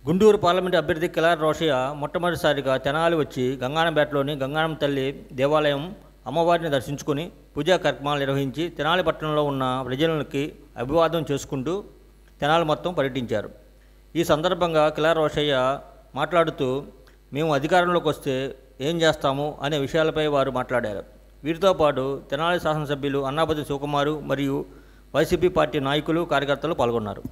Guntur parliament అభ్యర్థి కిలారి రోషయ్య మొట్టమొదటిసారిగా తెనాలి వచ్చి గంగానంపేటలోని గంగానమ్మ తల్లి దేవాలయం అమ్మవారిని దర్శించుకుని పూజా కార్యక్రమాలు నిర్వహించి తెనాలి పట్టణంలో ఉన్న ప్రజలకి అభివాదం చేసుకుంటూ తెనాలి మొత్తం పర్యటించారు. ఈ సందర్భంగా కిలారి రోషయ్య మాట్లాడుతూ మేము అధికారంలోకి వస్తే ఏం చేస్తాము అనే విషయాలపై వారు మాట్లాడారు. వీరితో పాటు తెనాలి శాసనసభ్యులు అన్నాపతి శివకుమారు మరియు వైసీపీ పార్టీ నాయకులు కార్యకర్తలు పాల్గొన్నారు.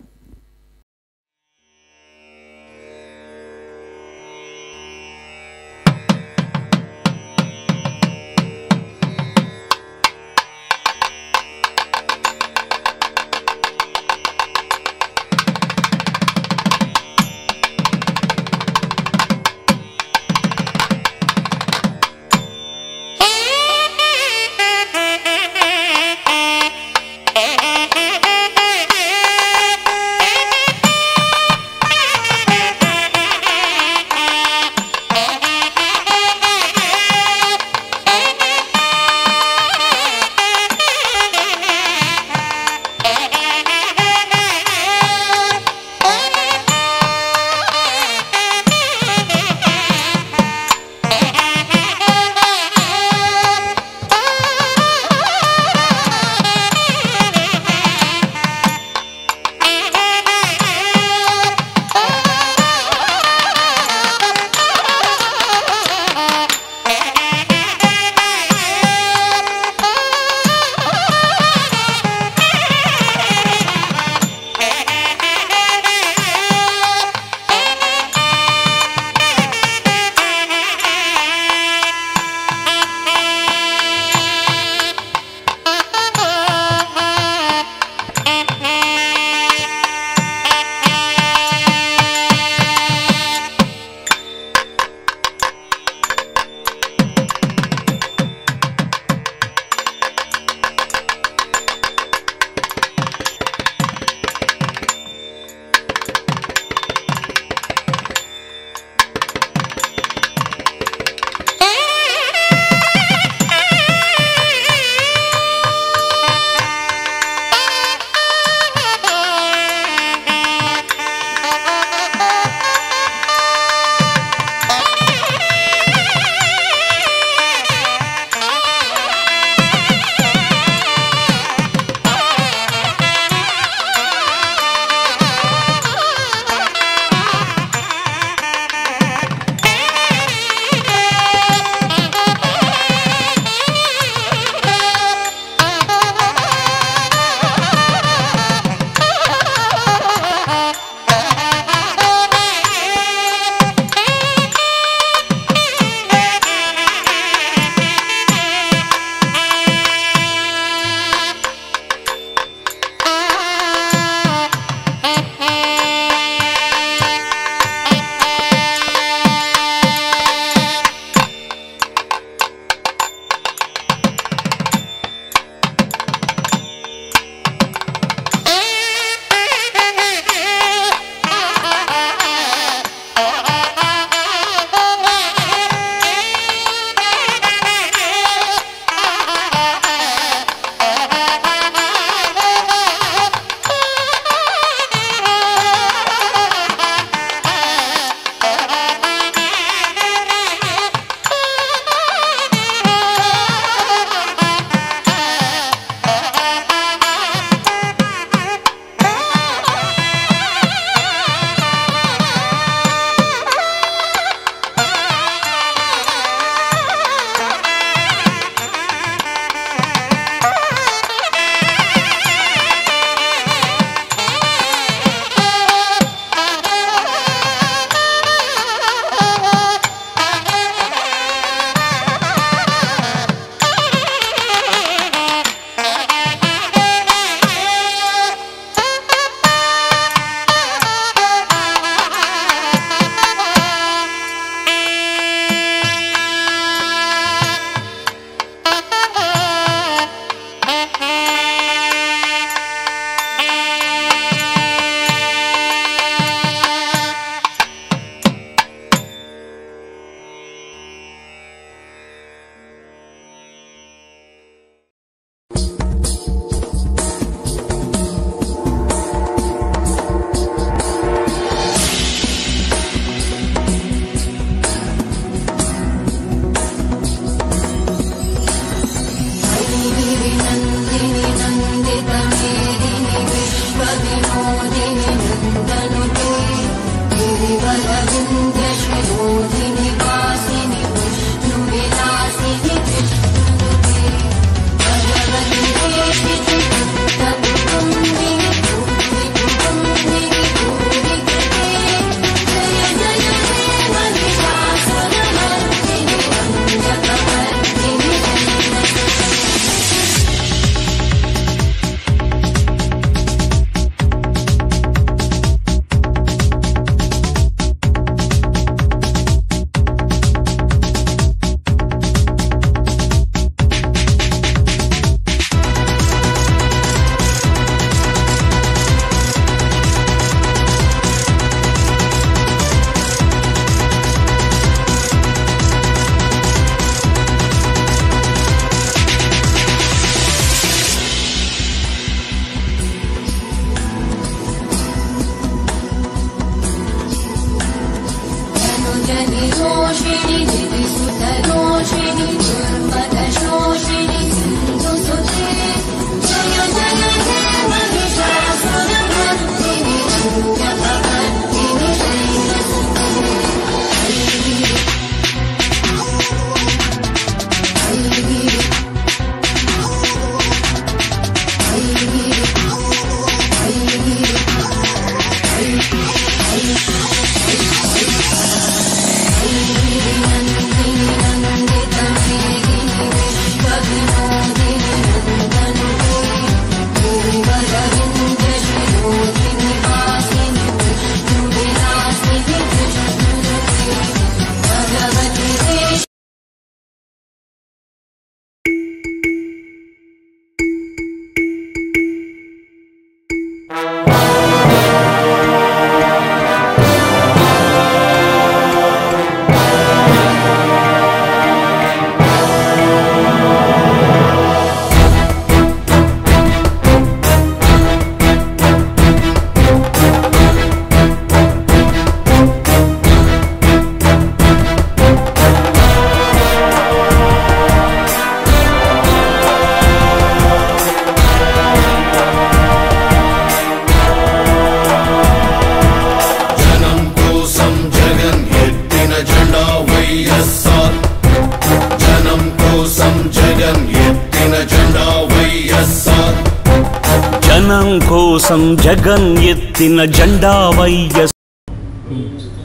జనం కోసం జగన్ ఎత్తిన జెండా వైఎస్.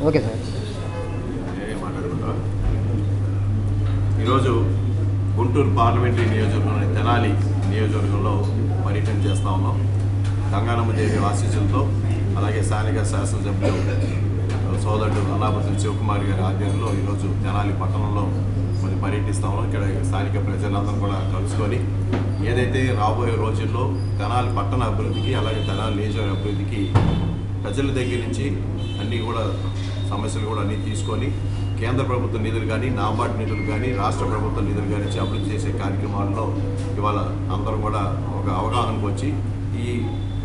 Okay sir. ఈరోజు గుంటూరు పార్లమెంటరీ నియోజకవర్గంలోని తెనాలి నియోజకవర్గంలో పర్యటన చేస్తూ ఉన్నాం. గంగానమ్మ దేవి ఆశీస్సులతో అలాగే స్థానిక శాసనసభ్యులు సోదరుడు అన్నాపతి శివకుమార్ గారి ఆధ్వర్యంలో ఈరోజు తెనాలి పట్టణంలో మరి పర్యటిస్తూ ఉన్నాం. ఇక్కడ స్థానిక ప్రజలందరూ కూడా కలుసుకొని ఏదైతే రాబోయే రోజుల్లో తెనాలి పట్టణ అభివృద్ధికి అలాగే తెనాలి నియోజకవర్గ అభివృద్ధికి ప్రజల దగ్గర నుంచి అన్నీ కూడా సమస్యలు కూడా అన్నీ తీసుకొని కేంద్ర ప్రభుత్వ నిధులు కానీ నాబార్డు నిధులు కానీ రాష్ట్ర ప్రభుత్వ నిధులు కానీ అభివృద్ధి చేసే కార్యక్రమాల్లో ఇవాళ అందరం కూడా ఒక అవగాహనకు వచ్చి ఈ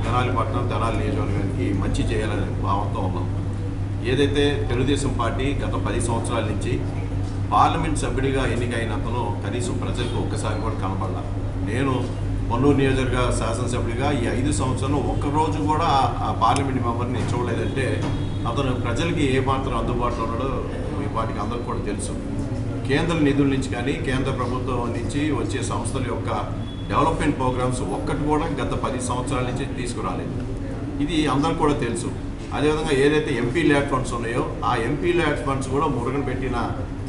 తెనాలి పట్టణం తెనాలి నియోజకవర్గానికి మంచి చేయాలనే భావంతో ఉన్నాం. ఏదైతే తెలుగుదేశం పార్టీ గత 10 సంవత్సరాల నుంచి పార్లమెంట్ సభ్యుడిగా ఎన్నికైన అతను కనీసం ప్రజలకు ఒక్కసారి కూడా కనపడాల. నేను పొన్నూరు నియోజకవర్గ శాసనసభ్యుడిగా ఈ 5 సంవత్సరాలు ఒక్కరోజు కూడా ఆ పార్లమెంట్ మెంబర్ని చూడలేదంటే అతను ప్రజలకి ఏమాత్రం అందుబాటులో ఉన్నాడో వాటికి అందరూ కూడా తెలుసు. కేంద్ర నిధుల నుంచి కానీ కేంద్ర ప్రభుత్వం నుంచి వచ్చే సంస్థల యొక్క డెవలప్మెంట్ ప్రోగ్రామ్స్ ఒక్కటి కూడా గత 10 సంవత్సరాల నుంచి తీసుకురాలేదు. ఇది అందరూ కూడా తెలుసు. అదేవిధంగా ఏదైతే ఎంపీ ల్యాడ్ ఫండ్స్ ఉన్నాయో ఆ ఎంపీ ల్యాడ్ ఫండ్స్ కూడా మురగన పెట్టిన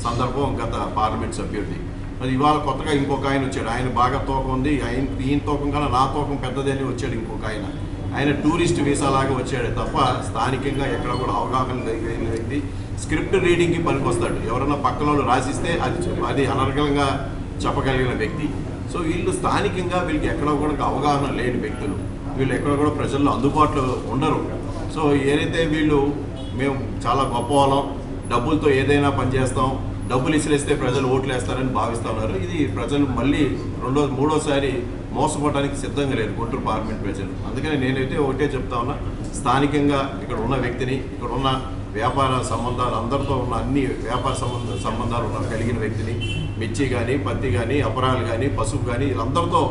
సందర్భం గత పార్లమెంట్ సభ్యుడిది. మరి ఇవాళ కొత్తగా ఇంకొక ఆయన వచ్చాడు. ఆయన బాగా తూకం ఉంది, ఈయన తూకం కన్నా నా తూకం పెద్దదని వచ్చాడు ఇంకొక ఆయన టూరిస్ట్ వీసా లాగా వచ్చాడు తప్ప స్థానికంగా ఎక్కడ కూడా అవగాహన కలిగిన వ్యక్తి. స్క్రిప్ట్ రీడింగ్కి పనికొస్తాడు. ఎవరైనా పక్కన వాళ్ళు రాసిస్తే అది అనర్గళంగా చెప్పగలిగిన వ్యక్తి. సో వీళ్ళు స్థానికంగా వీళ్ళకి ఎక్కడ కూడా అవగాహన లేని వ్యక్తులు. వీళ్ళు ఎక్కడ కూడా ప్రజల్లో అందుబాటులో ఉండరు. సో ఏదైతే వీళ్ళు మేము చాలా గొప్ప వాళ్ళం, డబ్బులతో ఏదైనా పనిచేస్తాం, డబ్బులు ఇసిరేస్తే ప్రజలు ఓట్లు వేస్తారని భావిస్తూ ఉన్నారు. ఇది ప్రజలు మళ్ళీ మూడోసారి మోసపోవడానికి సిద్ధంగా లేరు గుంటూరు పార్లమెంట్ ప్రజలు. అందుకని నేనైతే ఒకటే చెప్తా ఉన్నా, స్థానికంగా ఇక్కడ ఉన్న వ్యక్తిని, ఇక్కడ ఉన్న వ్యాపార సంబంధాలు అందరితో ఉన్న అన్ని వ్యాపార సంబంధాలు కలిగిన వ్యక్తిని, మిర్చి కానీ పత్తి కానీ అపరాలు కానీ పసుపు కానీ వీళ్ళందరితో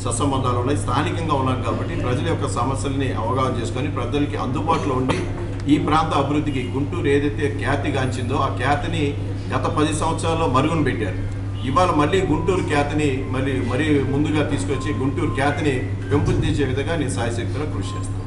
సత్సంబంధాలు ఉన్నాయి. స్థానికంగా ఉన్నాం కాబట్టి ప్రజల యొక్క సమస్యల్ని అవగాహన చేసుకొని ప్రజలకి అందుబాటులో ఉండి ఈ ప్రాంత అభివృద్ధికి గుంటూరు ఏదైతే ఖ్యాతిగాంచిందో ఆ ఖ్యాతిని గత 10 సంవత్సరాల్లో మరుగున పెట్టారు. ఇవాళ మళ్ళీ గుంటూరు ఖ్యాతిని మరీ ముందుగా తీసుకొచ్చి గుంటూరు ఖ్యాతిని పెంపొందించే విధంగా నేను సాయశక్తిలో కృషి చేస్తాను.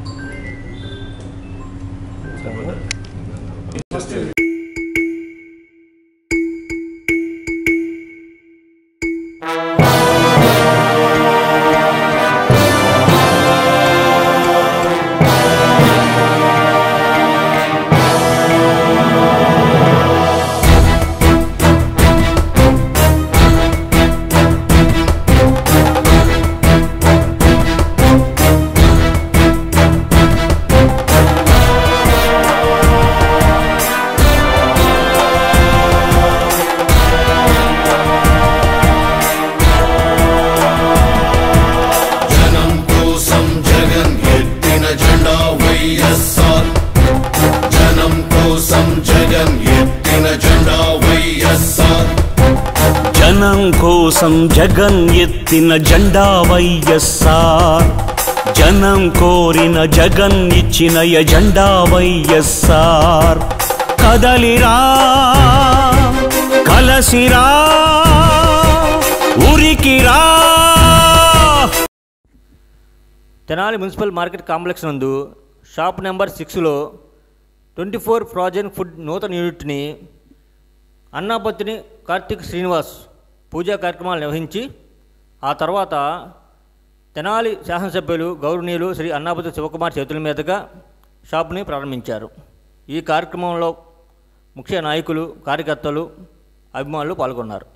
జనం కోసం జగన్ ఎత్తిన జెండా వైఎస్ఆర్, జనం కోరిన జగన్ ఇచ్చిన ఎజెండా వైఎస్ఆర్. కదలిరా కలసిరా ఉరికిరా. తెనాలి మున్సిపల్ మార్కెట్ కాంప్లెక్స్ నందు షాప్ నెంబర్ 6లో 24 ఫ్రోజన్ ఫుడ్ నూతన యూనిట్ని అన్నాపత్ని కార్తిక్ శ్రీనివాస్ పూజా కార్యక్రమాలు నిర్వహించి ఆ తర్వాత తెనాలి శాసనసభ్యులు గౌరవనీయులు శ్రీ అన్నాపతి శివకుమార్ చేతుల మీదుగా షాప్ని ప్రారంభించారు. ఈ కార్యక్రమంలో ముఖ్య నాయకులు, కార్యకర్తలు, అభిమానులు పాల్గొన్నారు.